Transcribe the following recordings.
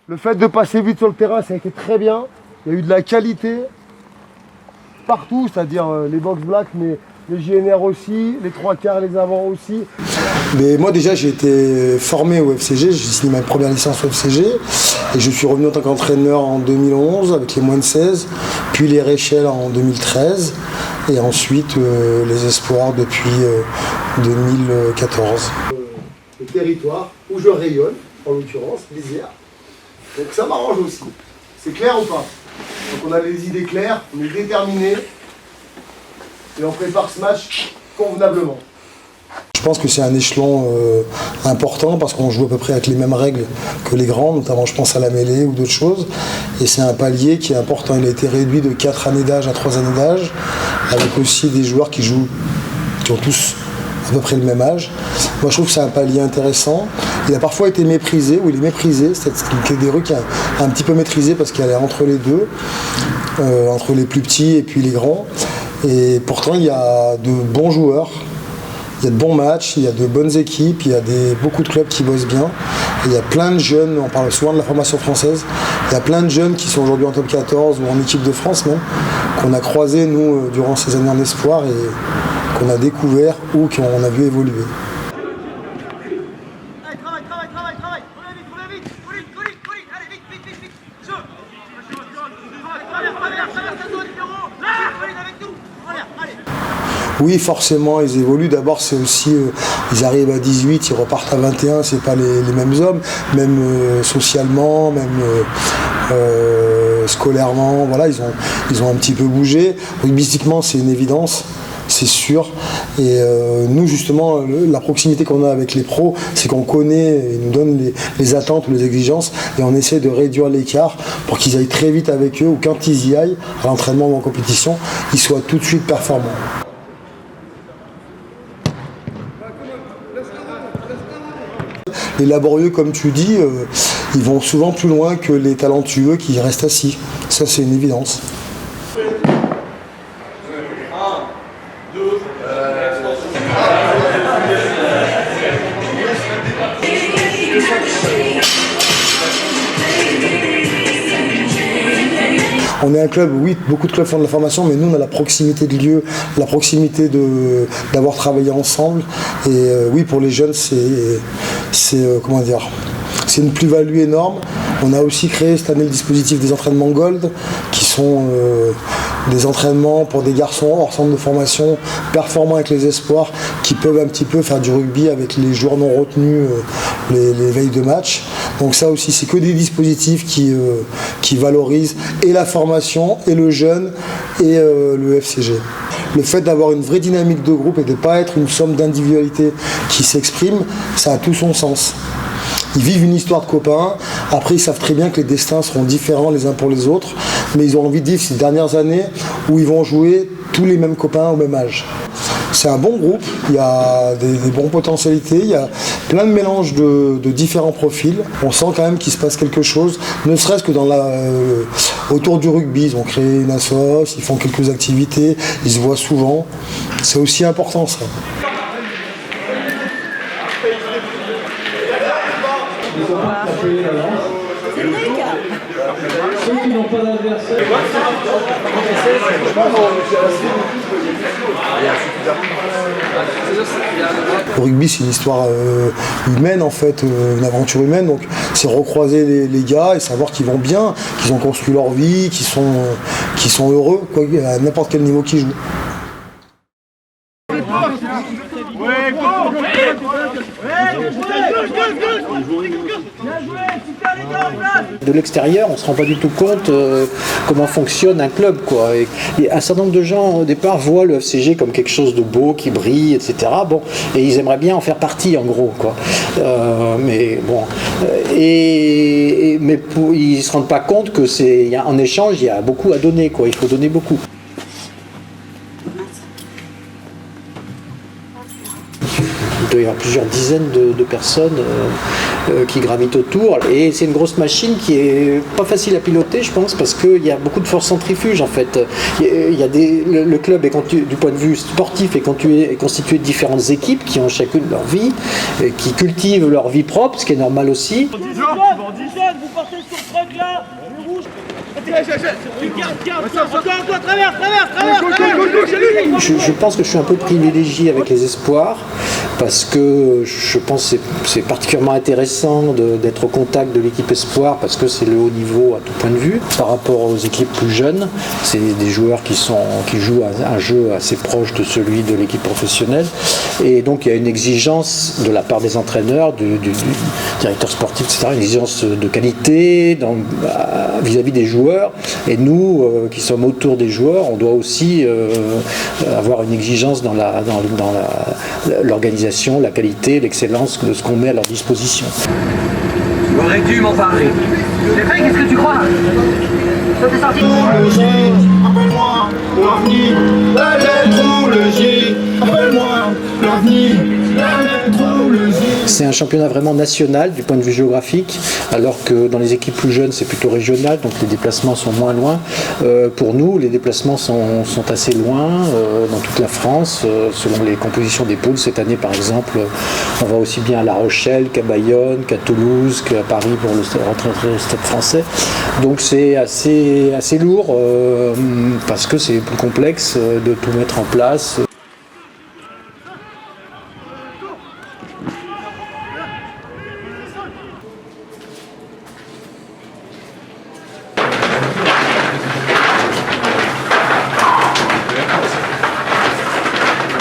Le fait de passer vite sur le terrain, ça a été très bien. Il y a eu de la qualité partout, c'est-à-dire les box black, mais les GNR aussi, les trois quarts, les avants aussi. Mais moi déjà j'ai été formé au FCG, j'ai signé ma première licence au FCG et je suis revenu en tant qu'entraîneur en 2011 avec les moins de 16, puis les Réchelles en 2013 et ensuite les espoirs depuis 2014. Le territoire où je rayonne, en l'occurrence, l'Isère. Donc ça m'arrange aussi. C'est clair ou pas? Donc on a les idées claires, on est déterminés et on prépare ce match convenablement. Je pense que c'est un échelon important parce qu'on joue à peu près avec les mêmes règles que les grands, notamment je pense à la mêlée ou d'autres choses. Et c'est un palier qui est important. Il a été réduit de 4 années d'âge à 3 années d'âge, avec aussi des joueurs qui ont tous à peu près le même âge. Moi je trouve que c'est un palier intéressant. Il a parfois été méprisé, ou il est méprisé, c'est des rues qui est un petit peu maîtrisé parce qu'elle est entre les deux, entre les plus petits et puis les grands. Et pourtant il y a de bons joueurs. Il y a de bons matchs, il y a de bonnes équipes, il y a beaucoup de clubs qui bossent bien. Et il y a plein de jeunes, on parle souvent de la formation française, il y a plein de jeunes qui sont aujourd'hui en top 14 ou en équipe de France même, qu'on a croisés nous durant ces années en espoir et qu'on a découvert ou qu'on a vu évoluer. Oui, forcément, ils évoluent. D'abord, c'est aussi, ils arrivent à 18, ils repartent à 21, c'est pas les mêmes hommes, même socialement, même scolairement, voilà, ils ont un petit peu bougé. Rugbystiquement, c'est une évidence, c'est sûr. Et nous, justement, la proximité qu'on a avec les pros, c'est qu'on connaît, ils nous donnent les attentes ou les exigences, et on essaie de réduire l'écart pour qu'ils aillent très vite avec eux, ou quand ils y aillent, à l'entraînement ou en compétition, ils soient tout de suite performants. Les laborieux, comme tu dis, ils vont souvent plus loin que les talentueux qui restent assis. Ça, c'est une évidence. On est un club, oui, beaucoup de clubs font de la formation, mais nous on a la proximité de lieu, la proximité d'avoir travaillé ensemble. Et oui, pour les jeunes, c'est comment dire, c'est une plus-value énorme. On a aussi créé cette année le dispositif des entraînements Gold, qui sont des entraînements pour des garçons hors centre de formation, performants avec les espoirs, qui peuvent un petit peu faire du rugby avec les joueurs non retenus, les veilles de match. Donc ça aussi, c'est que des dispositifs qui valorisent et la formation, et le jeune, et le FCG. Le fait d'avoir une vraie dynamique de groupe et de ne pas être une somme d'individualités qui s'exprime, ça a tout son sens. Ils vivent une histoire de copains, après ils savent très bien que les destins seront différents les uns pour les autres, mais ils ont envie de vivre ces dernières années où ils vont jouer tous les mêmes copains au même âge. C'est un bon groupe, il y a des bonnes potentialités, il y a plein de mélanges de différents profils. On sent quand même qu'il se passe quelque chose, ne serait-ce que autour du rugby. Ils ont créé une assoce, ils font quelques activités, ils se voient souvent. C'est aussi important ça. Ceux qui n'ont pas d'adversaire. Le rugby, c'est une histoire humaine en fait, une aventure humaine. Donc c'est recroiser les gars et savoir qu'ils vont bien, qu'ils ont construit leur vie, qu'ils sont heureux, quoi, à n'importe quel niveau qu'ils jouent. De l'extérieur, on ne se rend pas du tout compte comment fonctionne un club, quoi. Et un certain nombre de gens, au départ, voient le FCG comme quelque chose de beau, qui brille, etc. Bon, et ils aimeraient bien en faire partie, en gros, quoi. Mais bon, ils ne se rendent pas compte que en échange, il y a beaucoup à donner, quoi. Il faut donner beaucoup. Il doit y avoir plusieurs dizaines de personnes qui gravitent autour. Et c'est une grosse machine qui est pas facile à piloter, je pense, parce qu'il y a beaucoup de forces centrifuges en fait. Le club est du point de vue sportif est constitué de différentes équipes qui ont chacune leur vie, qui cultivent leur vie propre, ce qui est normal aussi. Vous partez sur le truc là, le rouge. Je pense que je suis un peu privilégié avec les espoirs parce que je pense que c'est particulièrement intéressant d'être au contact de l'équipe espoir parce que c'est le haut niveau à tout point de vue par rapport aux équipes plus jeunes. C'est des joueurs qui jouent un jeu assez proche de celui de l'équipe professionnelle et donc il y a une exigence de la part des entraîneurs, du directeur sportif, etc., une exigence de qualité vis-à-vis des joueurs. Et nous, qui sommes autour des joueurs, on doit aussi avoir une exigence dans l'organisation, la qualité, l'excellence de ce qu'on met à leur disposition. Tu aurais dû m'en parler. Mais fait, qu'est-ce que tu crois? Ça t'est sorti. Le J, appelle-moi l'avenir, la lettre ou le J, appelle-moi l'avenir, la lettre ou le J. C'est un championnat vraiment national du point de vue géographique, alors que dans les équipes plus jeunes, c'est plutôt régional, donc les déplacements sont moins loin. Pour nous, les déplacements sont assez loin dans toute la France, selon les compositions des poules. Cette année, par exemple, on va aussi bien à La Rochelle qu'à Bayonne, qu'à Toulouse, qu'à Paris pour le Stade français. Donc c'est assez lourd parce que c'est plus complexe de tout mettre en place.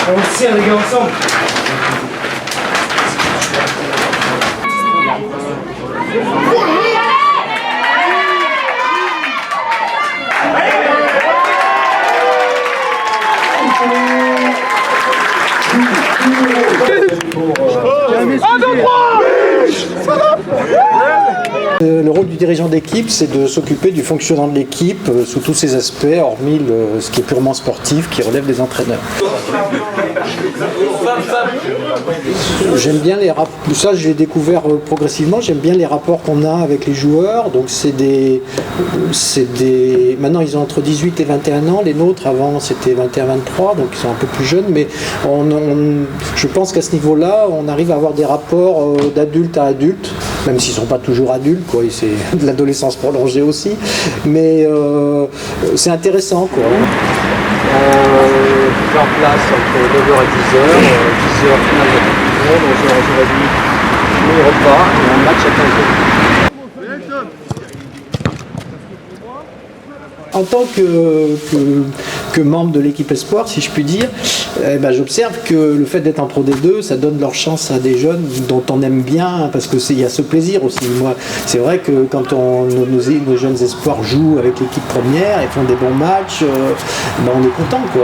On se tire les gars ensemble. Le rôle du dirigeant d'équipe, c'est de s'occuper du fonctionnement de l'équipe sous tous ses aspects, hormis ce qui est purement sportif, qui relève des entraîneurs. J'aime bien les rapports, ça je l'ai découvert progressivement, j'aime bien les rapports qu'on a avec les joueurs. Donc maintenant ils ont entre 18 et 21 ans, les nôtres avant c'était 21-23, donc ils sont un peu plus jeunes, mais je pense qu'à ce niveau-là, on arrive à avoir des rapports d'adulte à adulte, même s'ils ne sont pas toujours adultes, quoi, c'est de l'adolescence prolongée aussi, mais c'est intéressant, quoi. En place entre 9h et 10h, 10h finale de la Coupe du Monde, 11h, 11h30 les repas et un match à 15h. En tant que membre de l'équipe Espoir, si je puis dire, j'observe que le fait d'être en Pro D2, ça donne leur chance à des jeunes dont on aime bien, parce qu'il y a ce plaisir aussi. Moi, c'est vrai que quand nos jeunes espoirs jouent avec l'équipe première et font des bons matchs, on est content, quoi.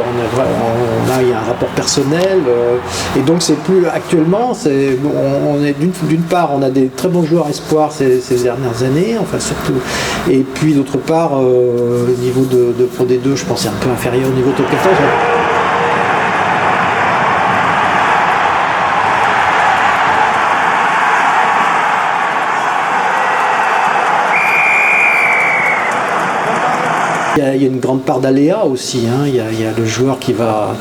Il y a un rapport personnel, et donc c'est plus actuellement, on est d'une part, on a des très bons joueurs espoirs ces dernières années, enfin surtout, et puis d'autre part, le niveau de Pro D2, je pense, est un peu inférieur au niveau top 14. Il y a une grande part d'aléa aussi, hein. Il y a le joueur qui va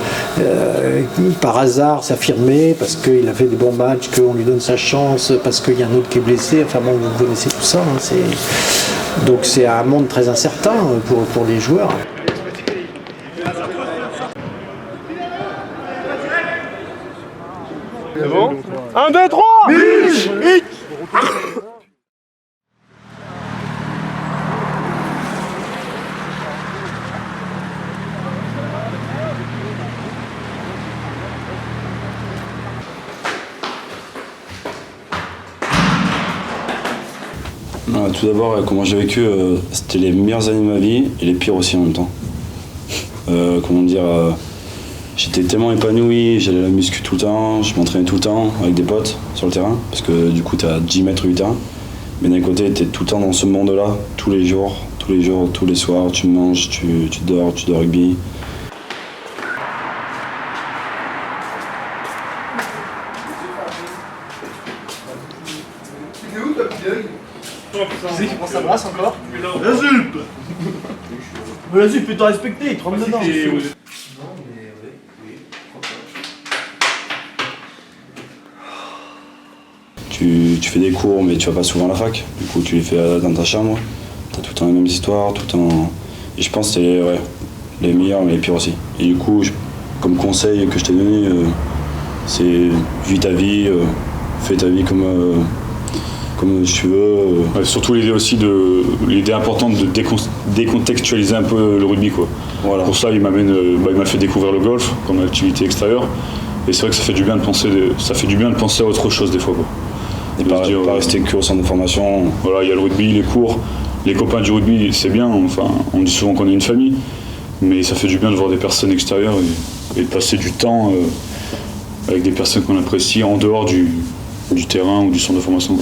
par hasard s'affirmer parce qu'il a fait des bons matchs, qu'on lui donne sa chance, parce qu'il y a un autre qui est blessé. Enfin bon, vous connaissez tout ça, hein. Donc c'est un monde très incertain pour les joueurs. C'est bon. 1, 2, 3 Mich. Tout d'abord, comment j'ai vécu, c'était les meilleures années de ma vie et les pires aussi en même temps. J'étais tellement épanoui, j'allais à la muscu tout le temps, je m'entraînais tout le temps avec des potes sur le terrain, parce que du coup t'as 10 mètres 8 terrain. Mais d'un côté, t'es tout le temps dans ce monde-là, tous les jours, tous les soirs, tu manges, tu dors rugby. ça brasse encore. La ZUP. Mais vas-y, putain respecté, il te rentre dedans. Tu fais des cours, mais tu vas pas souvent à la fac. Du coup, tu les fais dans ta chambre. T'as tout le temps les mêmes histoires, tout le temps. Et je pense que c'est les meilleurs, mais les pires aussi. Et du coup, comme conseil que je t'ai donné, c'est vis ta vie, fais ta vie comme tu veux. Ouais, surtout l'idée importante de décontextualiser un peu le rugby, quoi. Voilà. Pour ça, il m'a fait découvrir le golf comme activité extérieure. Et c'est vrai que ça fait du bien de penser à autre chose des fois, quoi. Et pas rester que au centre de formation. Voilà, il y a le rugby, les cours, les copains du rugby, c'est bien. Enfin, on dit souvent qu'on est une famille, mais ça fait du bien de voir des personnes extérieures et de passer du temps avec des personnes qu'on apprécie en dehors du terrain ou du centre de formation. Et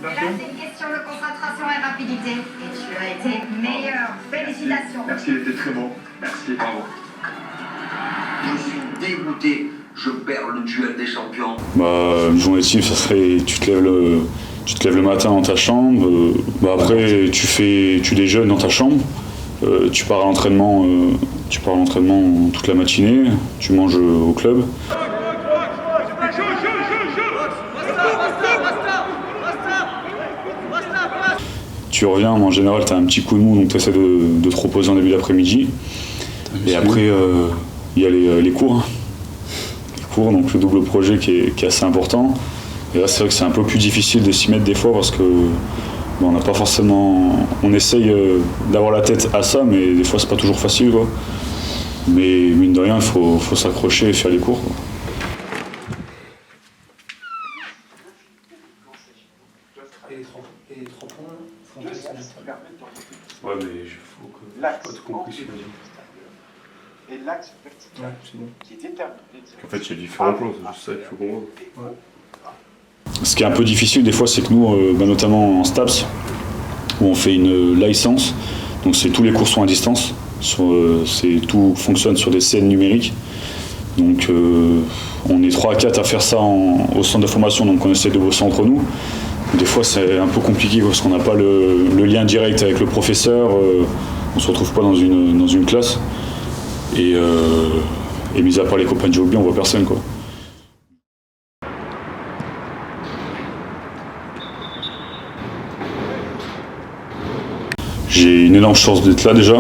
là, c'est une question de concentration et rapidité. Et tu as été meilleur. Félicitations. Merci, il était très bon. Merci, bravo. Je suis dégoûté. Je perds le duel des champions. Une journée type, ça serait tu te lèves le matin dans ta chambre. Après, tu déjeunes dans ta chambre. Tu pars à l'entraînement. Toute la matinée. Tu manges au club. Tu reviens, en général, tu as un petit coup de mou, donc tu essaies de te reposer en début d'après-midi. Et après, il y a les cours. Donc le double projet qui est assez important. Et là, c'est vrai que c'est un peu plus difficile de s'y mettre des fois parce que on n'a pas forcément. On essaye d'avoir la tête à ça, mais des fois, c'est pas toujours facile, quoi. Mais mine de rien, il faut s'accrocher et faire les cours, quoi. Ouais, mais il faut que je pas tout compris ce que Et l'axe vertical qui est déterminé. En fait, il y a différents plans, c'est ça qu'il faut comprendre. Ouais. Ce qui est un peu difficile des fois, c'est que nous, notamment en STAPS, où on fait une licence, donc tous les cours sont à distance, tout fonctionne sur des scènes numériques. Donc on est 3 à 4 à faire ça au centre de formation, donc on essaie de bosser entre nous. Des fois c'est un peu compliqué parce qu'on n'a pas le lien direct avec le professeur, on ne se retrouve pas dans une classe. Et mis à part les copains de rugby, on voit personne, quoi. J'ai une énorme chance d'être là déjà,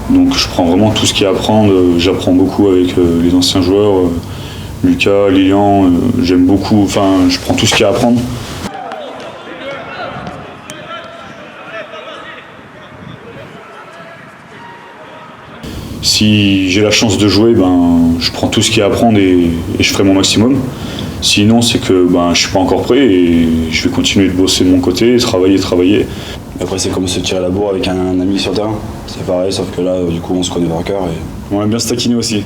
donc je prends vraiment tout ce qu'il y a à apprendre. J'apprends beaucoup avec les anciens joueurs, Lucas, Lilian, j'aime beaucoup, je prends tout ce qu'il y a à apprendre. Si j'ai la chance de jouer, je prends tout ce qu'il y a à apprendre et je ferai mon maximum. Sinon, c'est que je suis pas encore prêt et je vais continuer de bosser de mon côté, travailler. Après, c'est comme se tirer la bourre avec un ami sur le terrain. C'est pareil, sauf que là, du coup, on se connaît par cœur. On aime bien se taquiner aussi.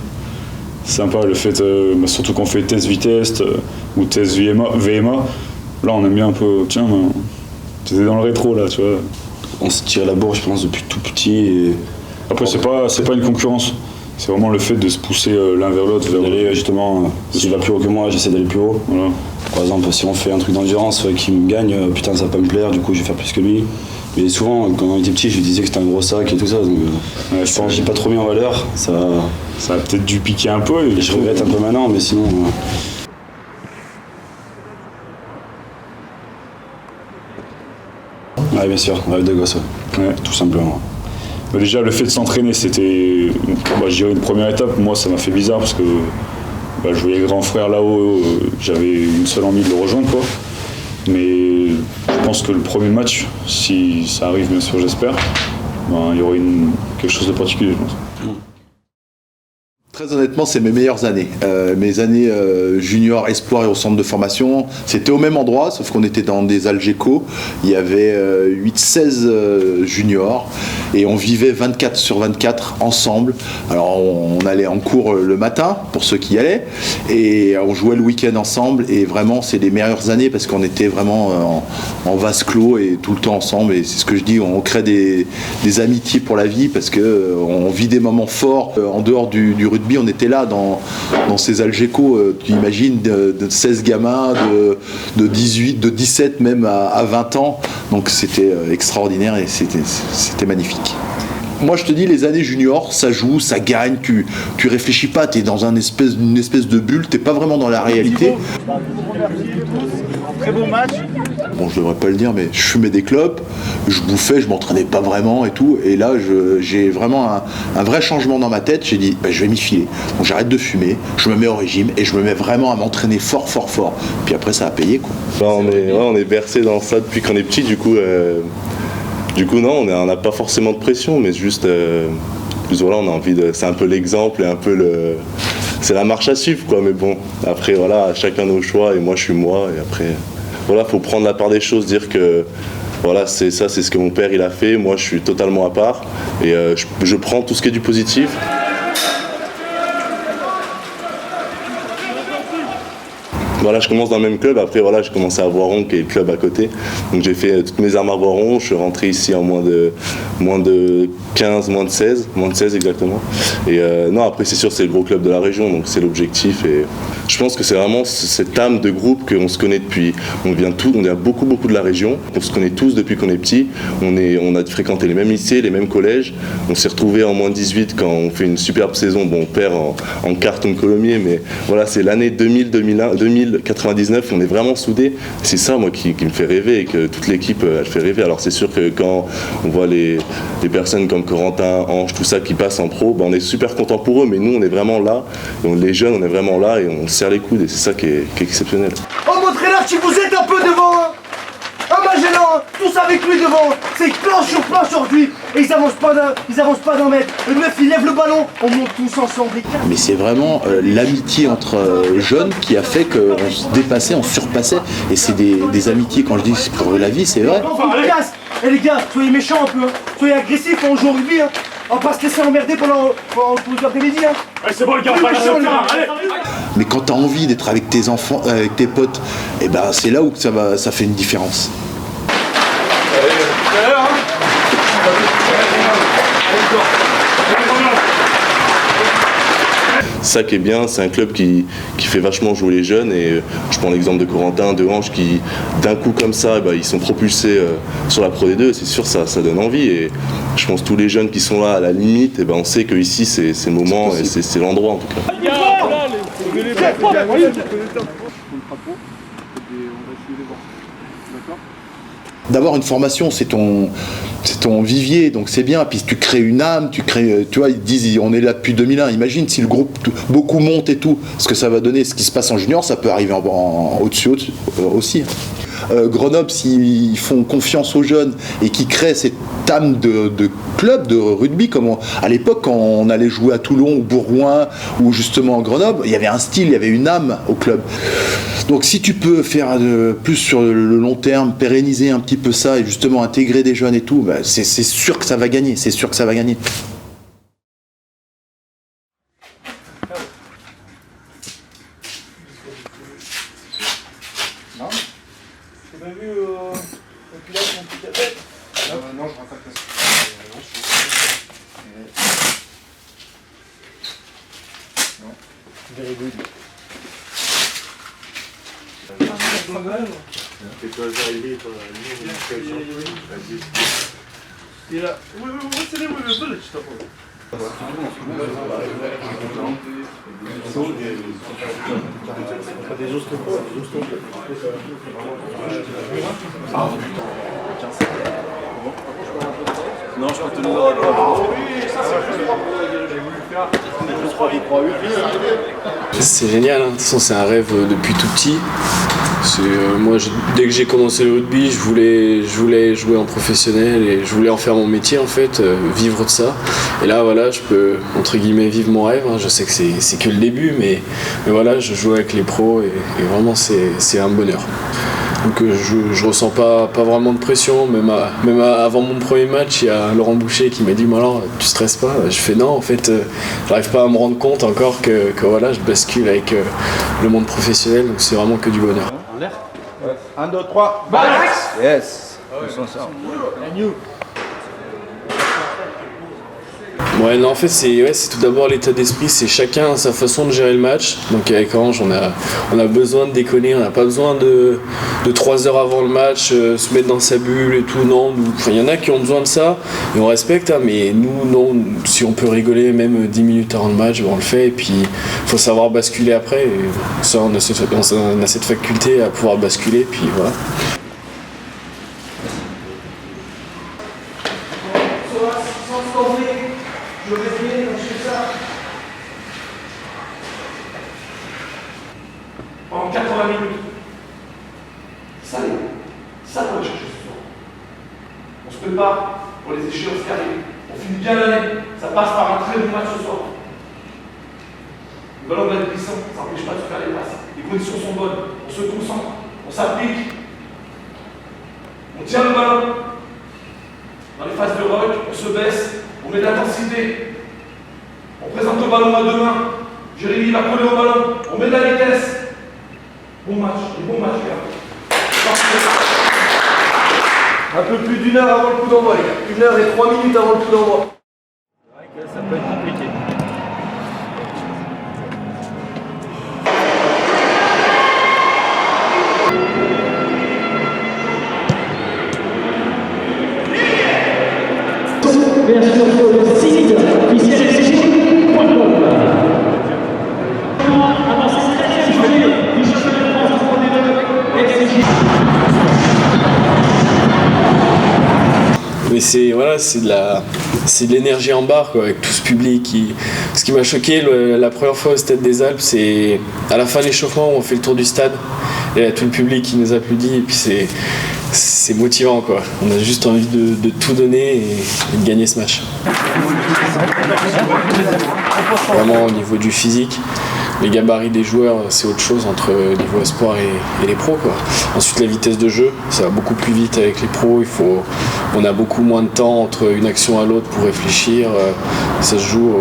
C'est sympa le fait, surtout quand on fait test vitesse ou test VMA. Là, on aime bien un peu, tiens, t'étais dans le rétro là, tu vois. On se tire la bourre, je pense, depuis tout petit. Et... Après, c'est pas une concurrence. C'est vraiment le fait de se pousser l'un vers l'autre. D'aller justement, s'il va plus haut que moi, j'essaie d'aller plus haut. Voilà. Par exemple, si on fait un truc d'endurance qui me gagne, putain, ça va pas me plaire, du coup, je vais faire plus que lui. Mais souvent, quand on était petit, je lui disais que c'était un gros sac et tout ça. Donc, je pense que j'ai pas trop mis en valeur. Ça a peut-être dû piquer un peu. Et je regrette un peu maintenant, mais sinon. Ouais, bien sûr, rêve de gosse, ouais, tout simplement. Déjà, le fait de s'entraîner, c'était, je dirais, une première étape. Moi, ça m'a fait bizarre parce que je voyais grand frère là-haut, j'avais une seule envie de le rejoindre, quoi. Mais je pense que le premier match, si ça arrive, bien sûr, j'espère, il y aurait quelque chose de particulier, je pense. Très honnêtement, c'est mes meilleures années. Mes années junior, espoir et au centre de formation, c'était au même endroit, sauf qu'on était dans des Algeco. Il y avait 8-16 juniors et on vivait 24/24 ensemble. Alors on allait en cours le matin, pour ceux qui y allaient, et on jouait le week-end ensemble. Et vraiment, c'est les meilleures années parce qu'on était vraiment en vase clos et tout le temps ensemble. Et c'est ce que je dis, on crée des amitiés pour la vie parce qu'on vit des moments forts en dehors du rugby. rugby, on était là dans ces Algeco, tu imagines, de 16 gamins, de 18, de 17 même à 20 ans. Donc c'était extraordinaire et c'était magnifique. Moi je te dis, les années juniors, ça joue, ça gagne, tu réfléchis pas, tu es dans une espèce de bulle, t'es pas vraiment dans la réalité. Très beau match. Bon, je devrais pas le dire, mais je fumais des clopes, je bouffais, je m'entraînais pas vraiment et tout. Et là, j'ai vraiment un vrai changement dans ma tête. J'ai dit, je vais m'y filer. Donc j'arrête de fumer, je me mets au régime et je me mets vraiment à m'entraîner fort. Puis après, ça a payé, quoi. On est bercé dans ça depuis qu'on est petit, du coup non, on n'a pas forcément de pression, mais juste voilà, on a envie de. C'est un peu l'exemple et un peu c'est la marche à suivre, quoi. Mais bon, après voilà, chacun nos choix et moi je suis moi et après voilà, faut prendre la part des choses, dire que voilà, c'est ce que mon père il a fait, moi je suis totalement à part et je prends tout ce qui est du positif. Voilà, je commence dans le même club, après voilà, j'ai commencé à Voiron qui est le club à côté. Donc j'ai fait toutes mes armes à Voiron, je suis rentré ici en moins de 15, moins de 16 exactement. Et non, après c'est sûr, c'est le gros club de la région, donc c'est l'objectif. Et je pense que c'est vraiment cette âme de groupe qu'on se connaît depuis. On vient beaucoup de la région, on se connaît tous depuis qu'on est petit. On a fréquenté les mêmes lycées, les mêmes collèges. On s'est retrouvés en moins de 18 quand on fait une superbe saison. Bon, on perd en carton de Colomiers, mais voilà, c'est l'année 2099, on est vraiment soudés. C'est ça, moi, qui me fait rêver et que toute l'équipe, elle fait rêver. Alors c'est sûr que quand on voit les personnes comme Corentin, Ange, tout ça qui passent en pro, on est super contents pour eux, mais nous, on est vraiment là. Et les jeunes, on est vraiment là et on se serre les coudes et c'est ça qui est exceptionnel. Oh, montrez-leur si vous êtes un peu devant, hein. Ah, Magellan, tous avec lui devant. C'est planche sur planche aujourd'hui. Et ils avancent pas d'un mètre. Le 9, il lève le ballon. On monte tous ensemble. Mais c'est vraiment l'amitié entre jeunes qui a fait qu'on se dépassait, on surpassait. Et c'est des amitiés, quand je dis pour la vie, c'est vrai. Eh les gars, soyez méchants un peu. Hein. Soyez agressifs, on joue au rugby. Hein. On va pas se laisser emmerder pendant tout l'après-midi. Hein. Allez, c'est bon, les gars, on va aller. Mais quand tu as envie d'être avec tes enfants, avec tes potes, et ben c'est là où ça fait une différence. Ça qui est bien, c'est un club qui fait vachement jouer les jeunes et je prends l'exemple de Corentin, de Ange qui d'un coup comme ça, ils sont propulsés sur la Pro D2, c'est sûr ça donne envie et je pense que tous les jeunes qui sont là à la limite, on sait que ici c'est le moment et c'est l'endroit en tout cas. D'avoir une formation, c'est ton vivier, donc c'est bien. Puis tu crées une âme, tu vois, ils disent on est là depuis 2001. Imagine si le groupe beaucoup monte et tout, ce que ça va donner, ce qui se passe en junior, ça peut arriver au-dessus aussi. Grenoble, s'ils font confiance aux jeunes et qu'ils créent cette âme de club de rugby, comme à l'époque quand on allait jouer à Toulon ou Bourgoin ou justement à Grenoble, il y avait un style, il y avait une âme au club. Donc si tu peux faire plus sur le long terme, pérenniser un petit peu ça et justement intégrer des jeunes et tout, c'est sûr que ça va gagner, c'est sûr que ça va gagner. Non, t'as pas vu le pilote, mon petit café? Non, je rattaque la suite. Non. Very good. Et toi, arrivé, toi, il est là. Oui, c'est les village, je t'apprends. Non, je peux te le C'est génial, hein. De toute façon c'est un rêve depuis tout petit. Moi dès que j'ai commencé le rugby, je voulais jouer en professionnel et je voulais en faire mon métier en fait, vivre de ça. Et là voilà, je peux entre guillemets vivre mon rêve, hein. Je sais que c'est que le début mais voilà, je joue avec les pros et vraiment c'est un bonheur. Donc je ressens pas vraiment de pression, même avant mon premier match, il y a Laurent Boucher qui m'a dit alors tu stresses pas? Je fais non en fait, j'arrive pas à me rendre compte encore que voilà, je bascule avec le monde professionnel, donc c'est vraiment que du bonheur. En l'air? 1, 2, 3, Balax! Yes! And you? Ouais, non, en fait, c'est tout d'abord l'état d'esprit, c'est chacun sa façon de gérer le match. Donc avec Ange, on a besoin de déconner, on n'a pas besoin de 3 heures avant le match, se mettre dans sa bulle et tout. Non, il y en a qui ont besoin de ça, et on respecte, hein, mais nous, non, si on peut rigoler même 10 minutes avant le match, on le fait, et puis il faut savoir basculer après. Et ça, on a cette faculté à pouvoir basculer, puis voilà. Pendant 80 minutes. Ça va chercher ce soir. On se prépare pour les échéances qui arrivent. On finit bien l'année. Ça passe par un très bon match ce soir. Le ballon va être glissant, ça n'empêche pas de faire les passes. Les conditions sont bonnes. On se concentre, on s'applique. On tient le ballon. Dans les phases de rock, on se baisse, on met de l'intensité. On présente le ballon à deux mains. Jérémy va coller au ballon. On met de la vitesse. Bon match, gars. Un peu plus d'1 heure avant le coup d'envoi, les gars. 1 heure et 3 minutes avant le coup d'envoi. C'est vrai que ça peut être compliqué. Mais c'est de l'énergie en barre, quoi, avec tout ce public. Ce qui m'a choqué la première fois au Stade des Alpes, c'est à la fin de l'échauffement où on fait le tour du stade et il y a tout le public qui nous applaudit, et puis c'est motivant, quoi. On a juste envie de tout donner et de gagner ce match. Vraiment au niveau du physique, les gabarits des joueurs, c'est autre chose entre niveau espoir et les pros, quoi. Ensuite, la vitesse de jeu, ça va beaucoup plus vite avec les pros. On a beaucoup moins de temps entre une action à l'autre pour réfléchir. Ça se joue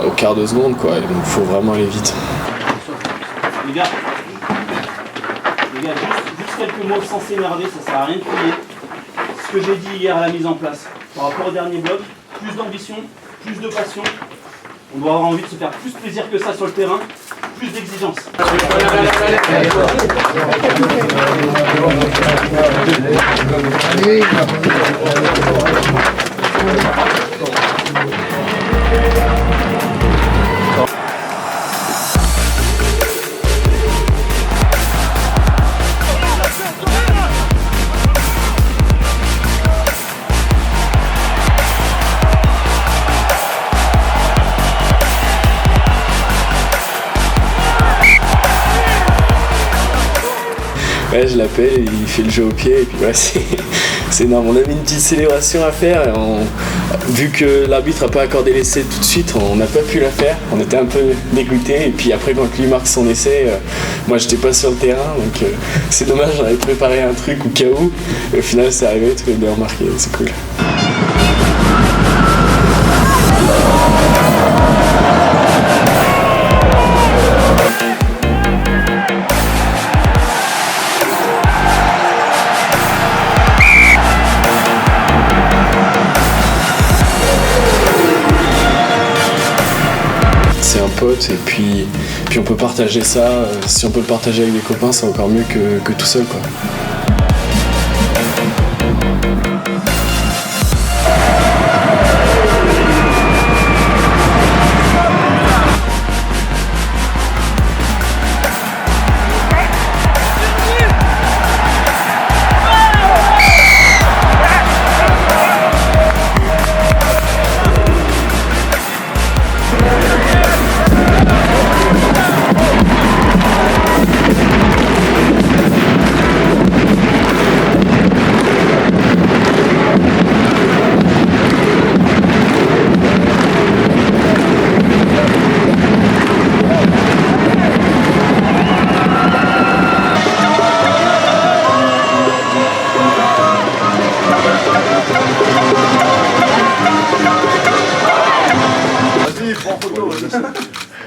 au quart de seconde, quoi. Et donc, il faut vraiment aller vite. Les gars, juste quelques mots sans s'énerver, ça sert à rien de crier. Ce que j'ai dit hier à la mise en place, par rapport au dernier bloc, plus d'ambition, plus de passion. On doit avoir envie de se faire plus plaisir que ça sur le terrain, plus d'exigence. Ouais, je l'appelle, il fait le jeu au pied, et puis voilà, c'est énorme. On avait une petite célébration à faire, et vu que l'arbitre n'a pas accordé l'essai tout de suite, on n'a pas pu la faire. On était un peu dégoûtés, et puis après, quand lui marque son essai, moi j'étais pas sur le terrain, donc c'est dommage, j'en avais préparé un truc au cas où, et au final c'est arrivé, tous les deux remarqué, c'est cool. C'est un pote, et puis on peut partager ça. Si on peut le partager avec des copains, c'est encore mieux que tout seul, quoi.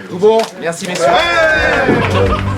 Tout bon? Merci messieurs. Ouais.